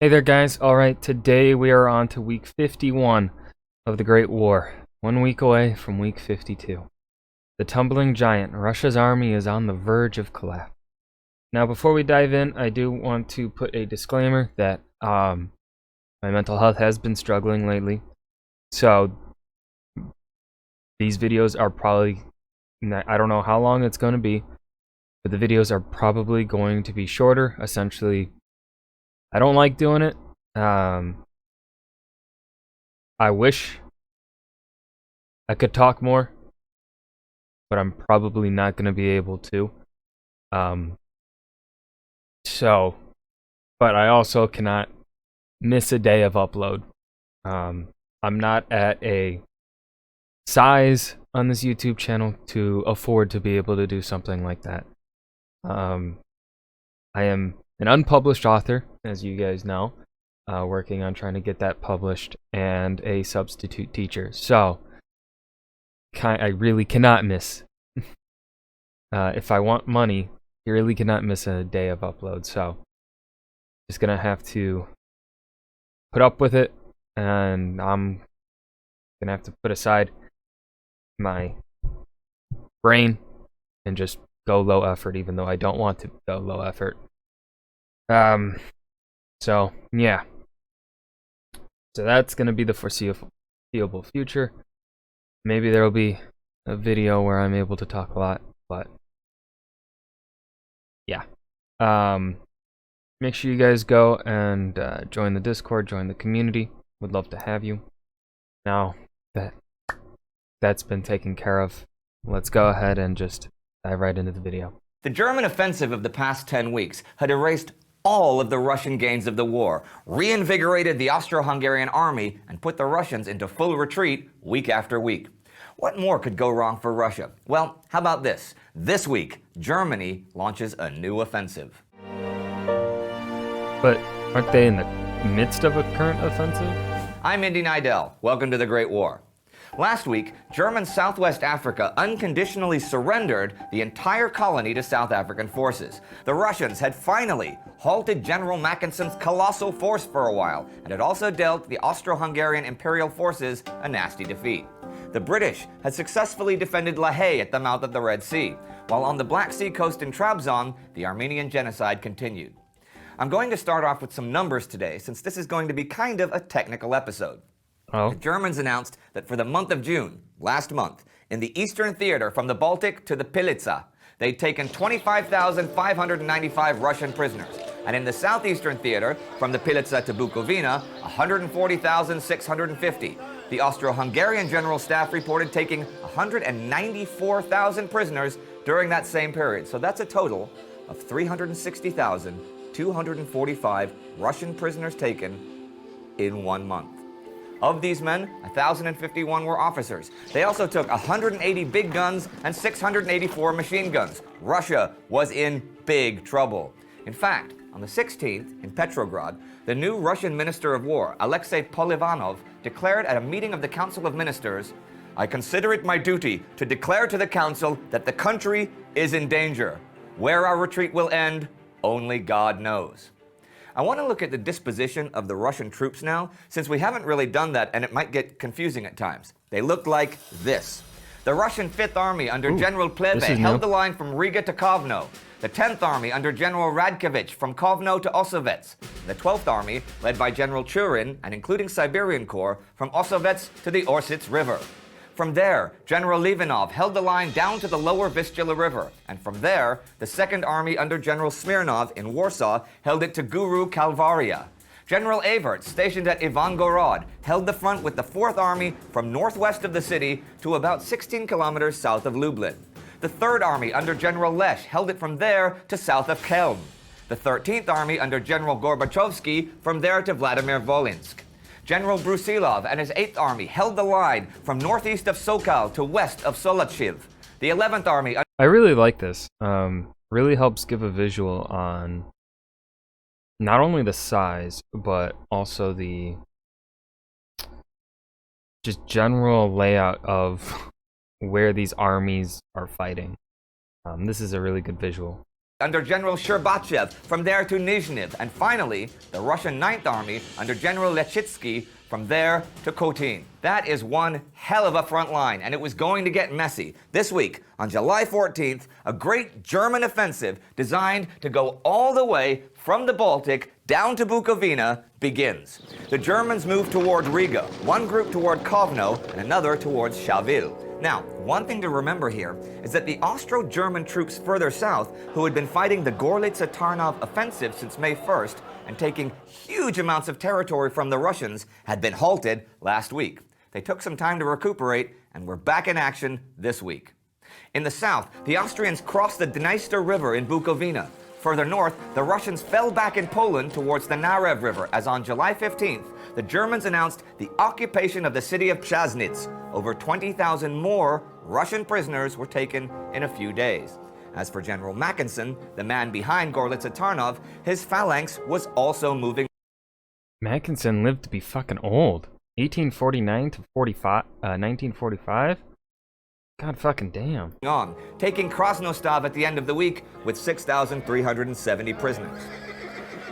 Hey there, guys. Alright, today we are on to week 51 of the Great War. 1 week away from week 52. The tumbling giant, Russia's army is on the verge of collapse. Now, before we dive in, I do want to put a disclaimer that my mental health has been struggling lately. So, these videos are probably, I don't know how long it's going to be, but the videos are probably going to be shorter. Essentially, I don't like doing it. I wish I could talk more, but I'm probably not going to be able to. Um, but I also cannot miss a day of upload. I'm not at a size on this YouTube channel to afford to be able to do something like that. I am an unpublished author, as you guys know, working on trying to get that published, and a substitute teacher. So, I really cannot miss. If I want money, you really cannot miss a day of upload. So, just gonna have to put up with it, and I'm gonna have to put aside my brain and just go low effort, even though I don't want to go low effort. So yeah. So that's gonna be the foreseeable future. Maybe there will be a video where I'm able to talk a lot, but yeah. Make sure you guys go and join the Discord, join the community. Would love to have you. Now that that's been taken care of, let's go ahead and just dive right into the video. The German offensive of the past 10 weeks had erased all of the Russian gains of the war, reinvigorated the Austro-Hungarian army, and put the Russians into full retreat week after week. What more could go wrong for Russia? Well, how about this? This week, Germany launches a new offensive. But aren't they in the midst of a current offensive? I'm Indy Nidell. Welcome to the Great War. Last week, German Southwest Africa unconditionally surrendered the entire colony to South African forces. The Russians had finally halted General Mackenson's colossal force for a while, and had also dealt the Austro-Hungarian imperial forces a nasty defeat. The British had successfully defended La Haye at the mouth of the Red Sea, while on the Black Sea coast in Trabzon, the Armenian genocide continued. I'm going to start off with some numbers today, since this is going to be kind of a technical episode. Oh. The Germans announced that for the month of June, last month, in the Eastern Theater from the Baltic to the Pilica, they'd taken 25,595 Russian prisoners, and in the Southeastern Theater from the Pilica to Bukovina, 140,650. The Austro-Hungarian General Staff reported taking 194,000 prisoners during that same period, so that's a total of 360,245 Russian prisoners taken in 1 month. Of these men, 1,051 were officers. They also took 180 big guns and 684 machine guns. Russia was in big trouble. In fact, on the 16th, in Petrograd, the new Russian Minister of War, Alexei Polivanov, declared at a meeting of the Council of Ministers, "I consider it my duty to declare to the Council that the country is in danger. Where our retreat will end, only God knows." I want to look at the disposition of the Russian troops now, since we haven't really done that and it might get confusing at times. They look like this. The Russian 5th Army under General Pleve held the line from Riga to Kovno. The 10th Army under General Radkevich from Kovno to Osovets. The 12th Army, led by General Churin and including Siberian Corps, from Osovets to the Orsits River. From there, General Livanov held the line down to the lower Vistula River, and from there, the 2nd Army under General Smirnov in Warsaw held it to Guru Kalvaria. General Evert, stationed at Ivangorod, held the front with the 4th Army from northwest of the city to about 16 kilometers south of Lublin. The 3rd Army under General Lesch held it from there to south of Kelm. The 13th Army under General Gorbachevsky from there to Vladimir Volinsk. General Brusilov and his 8th Army held the line from northeast of Sokal to west of Solochiv. The 11th Army... I really like this. Really helps give a visual on not only the size, but also the just general layout of where these armies are fighting. This is a really good visual. under General Sherbachev, from there to Nizhnev, and finally, the Russian Ninth Army under General Lechitsky, from there to Kotin. That is one hell of a front line, and it was going to get messy. This week, on July 14th, a great German offensive designed to go all the way from the Baltic down to Bukovina begins. The Germans move toward Riga, one group toward Kovno, and another towards Chaville. Now, one thing to remember here is that the Austro-German troops further south, who had been fighting the Gorlitsa-Tarnov offensive since May 1st and taking huge amounts of territory from the Russians, had been halted last week. They took some time to recuperate and were back in action this week. In the south, the Austrians crossed the Dniester River in Bukovina. Further north, the Russians fell back in Poland towards the Narev River, as on July 15th, the Germans announced the occupation of the city of Pshaznitz. Over 20,000 more Russian prisoners were taken in a few days. As for General Mackensen, the man behind Gorlitsa-Tarnov, his phalanx was also moving. Mackensen lived to be fucking old. 1849 to 1945? God fucking damn. On, taking Krasnostav at the end of the week with 6,370 prisoners.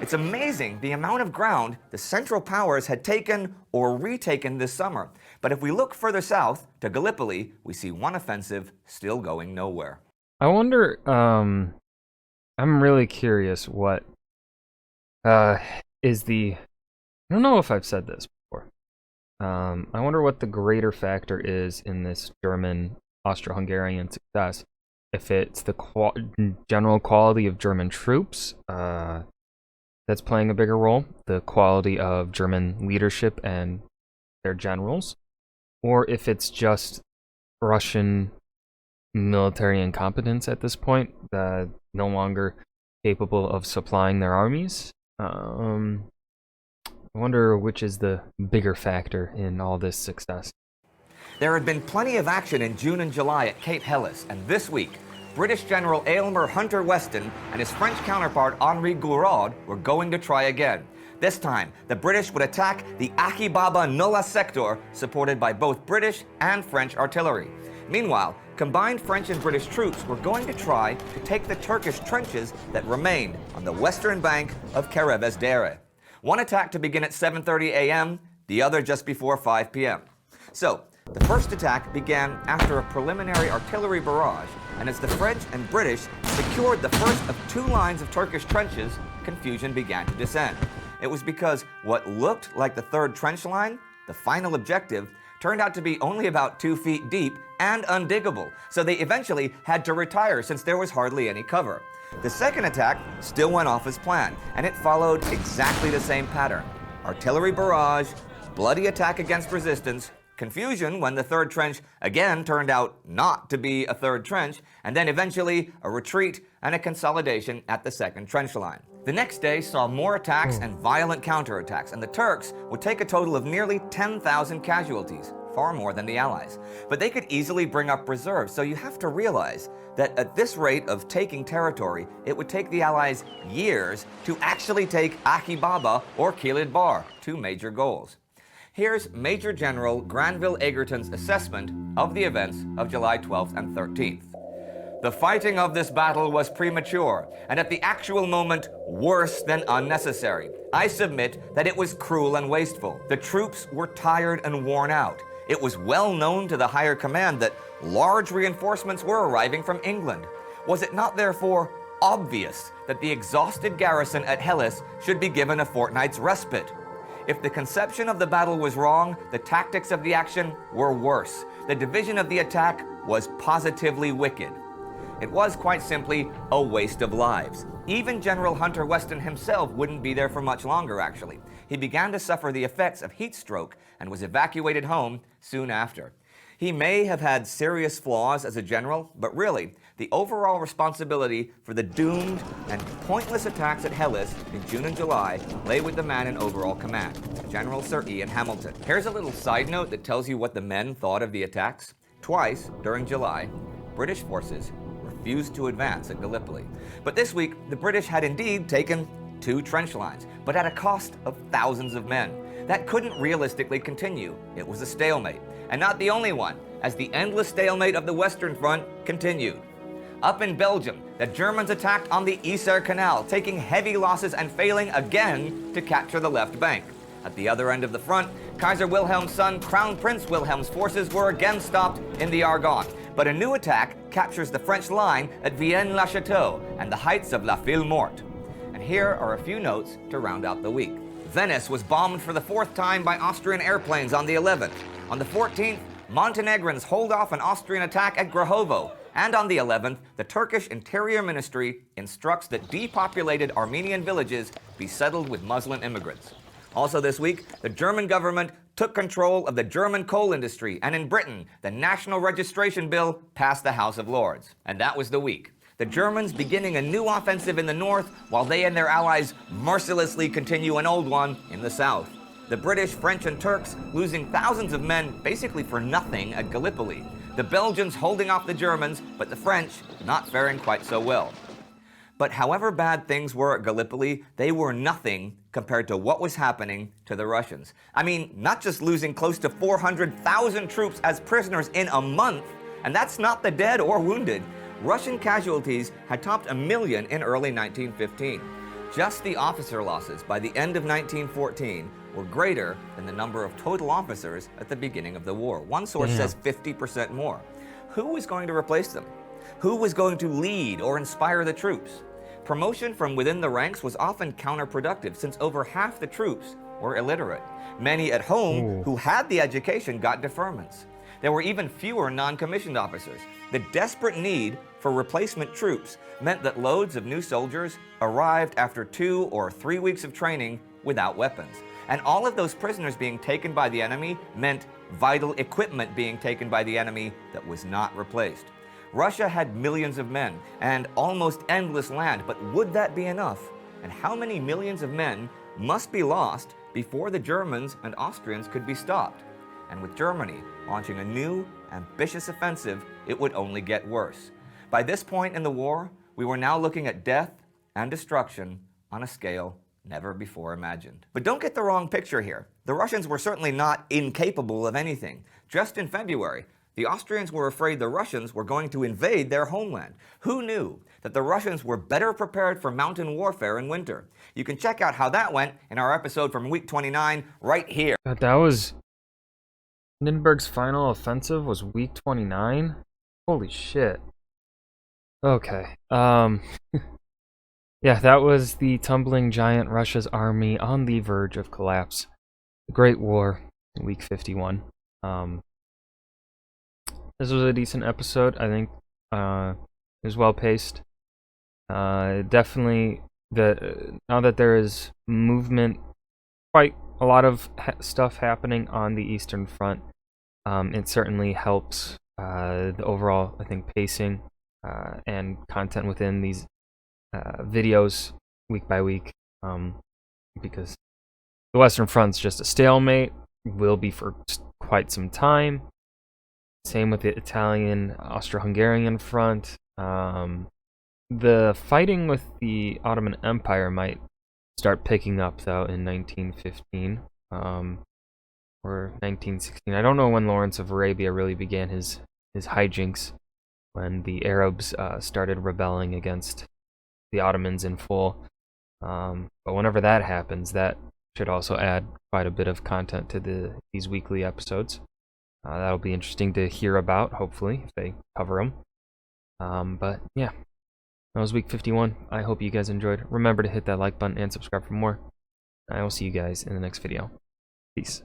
It's amazing the amount of ground the Central Powers had taken or retaken this summer. But if we look further south to Gallipoli, we see one offensive still going nowhere. I wonder, I'm really curious what is the, I don't know if I've said this before. I wonder what the greater factor is in this German Austro-Hungarian success. If it's the general quality of German troops that's playing a bigger role, the quality of German leadership and their generals, or if it's just Russian military incompetence at this point, no longer capable of supplying their armies. I wonder which is the bigger factor in all this success. There had been plenty of action in June and July at Cape Helles, and this week, British General Aylmer Hunter Weston and his French counterpart Henri Gouraud were going to try again. This time, the British would attack the Akibaba Nola sector, supported by both British and French artillery. Meanwhile, combined French and British troops were going to try to take the Turkish trenches that remained on the western bank of Kereves Dere. One attack to begin at 7:30 a.m., the other just before 5 p.m. So, the first attack began after a preliminary artillery barrage, and as the French and British secured the first of two lines of Turkish trenches, confusion began to descend. It was because what looked like the third trench line, the final objective, turned out to be only about 2 feet deep and undiggable, so they eventually had to retire since there was hardly any cover. The second attack still went off as planned, and it followed exactly the same pattern. Artillery barrage, bloody attack against resistance, confusion when the third trench again turned out not to be a third trench, and then eventually a retreat and a consolidation at the second trench line. The next day saw more attacks and violent counterattacks, and the Turks would take a total of nearly 10,000 casualties, far more than the Allies. But they could easily bring up reserves, so you have to realize that at this rate of taking territory, it would take the Allies years to actually take Akibaba or Kilid Bar, two major goals. Here's Major General Granville Egerton's assessment of the events of July 12th and 13th. The fighting of this battle was premature, and at the actual moment, worse than unnecessary. I submit that it was cruel and wasteful. The troops were tired and worn out. It was well known to the higher command that large reinforcements were arriving from England. Was it not therefore obvious that the exhausted garrison at Helles should be given a fortnight's respite? If the conception of the battle was wrong, the tactics of the action were worse. The division of the attack was positively wicked. It was quite simply a waste of lives. Even General Hunter Weston himself wouldn't be there for much longer, actually. He began to suffer the effects of heat stroke and was evacuated home soon after. He may have had serious flaws as a general, but really, the overall responsibility for the doomed and pointless attacks at Helles in June and July lay with the man in overall command, General Sir Ian Hamilton. Here's a little side note that tells you what the men thought of the attacks. Twice during July, British forces refused to advance at Gallipoli. But this week, the British had indeed taken two trench lines, but at a cost of thousands of men. That couldn't realistically continue. It was a stalemate. And not the only one, as the endless stalemate of the Western Front continued. Up in Belgium, the Germans attacked on the Yser Canal, taking heavy losses and failing again to capture the left bank. At the other end of the front, Kaiser Wilhelm's son, Crown Prince Wilhelm's forces were again stopped in the Argonne. But a new attack captures the French line at Vienne-la-Château and the heights of La Ville-Morte. And here are a few notes to round out the week. Venice was bombed for the 4th time by Austrian airplanes on the 11th. On the 14th, Montenegrins hold off an Austrian attack at Grahovo. And on the 11th, the Turkish Interior Ministry instructs that depopulated Armenian villages be settled with Muslim immigrants. Also this week, the German government took control of the German coal industry, and in Britain, the National Registration Bill passed the House of Lords. And that was the week. The Germans beginning a new offensive in the north, while they and their allies mercilessly continue an old one in the south. The British, French, and Turks losing thousands of men basically for nothing at Gallipoli. The Belgians holding off the Germans, but the French not faring quite so well. But however bad things were at Gallipoli, they were nothing compared to what was happening to the Russians. I mean, not just losing close to 400,000 troops as prisoners in a month, and that's not the dead or wounded. Russian casualties had topped 1 million in early 1915. Just the officer losses by the end of 1914 were greater than the number of total officers at the beginning of the war. One source says 50% more. Who was going to replace them? Who was going to lead or inspire the troops? Promotion from within the ranks was often counterproductive, since over half the troops were illiterate. Many at home who had the education got deferments. There were even fewer non-commissioned officers. The desperate need for replacement troops meant that loads of new soldiers arrived after 2 or 3 weeks of training without weapons. And all of those prisoners being taken by the enemy meant vital equipment being taken by the enemy that was not replaced. Russia had millions of men and almost endless land, but would that be enough? And how many millions of men must be lost before the Germans and Austrians could be stopped? And with Germany launching a new, ambitious offensive, it would only get worse. By this point in the war, we were now looking at death and destruction on a scale never before imagined. But don't get the wrong picture here. The Russians were certainly not incapable of anything. Just in February, the Austrians were afraid the Russians were going to invade their homeland. Who knew that the Russians were better prepared for mountain warfare in winter? You can check out how that went in our episode from week 29 right here. But that was... Hindenburg's final offensive was week 29? Holy shit. Okay. Yeah, that was the tumbling giant Russia's army on the verge of collapse. The Great War, week 51. This was a decent episode. I think it was well paced. Definitely, now that there is movement, quite a lot of stuff happening on the Eastern Front, it certainly helps the overall, I think, pacing and content within these videos week by week, because the Western Front's just a stalemate, will be for quite some time. Same with the Italian, Austro-Hungarian front. The fighting with the Ottoman Empire might start picking up, though, in 1915 or 1916. I don't know when Lawrence of Arabia really began his hijinks, when the Arabs started rebelling against the Ottomans in full. But whenever that happens, that should also add quite a bit of content to these weekly episodes. That'll be interesting to hear about, hopefully, if they cover them. But yeah, that was week 51. I hope you guys enjoyed. Remember to hit that like button and subscribe for more. I will see you guys in the next video. Peace.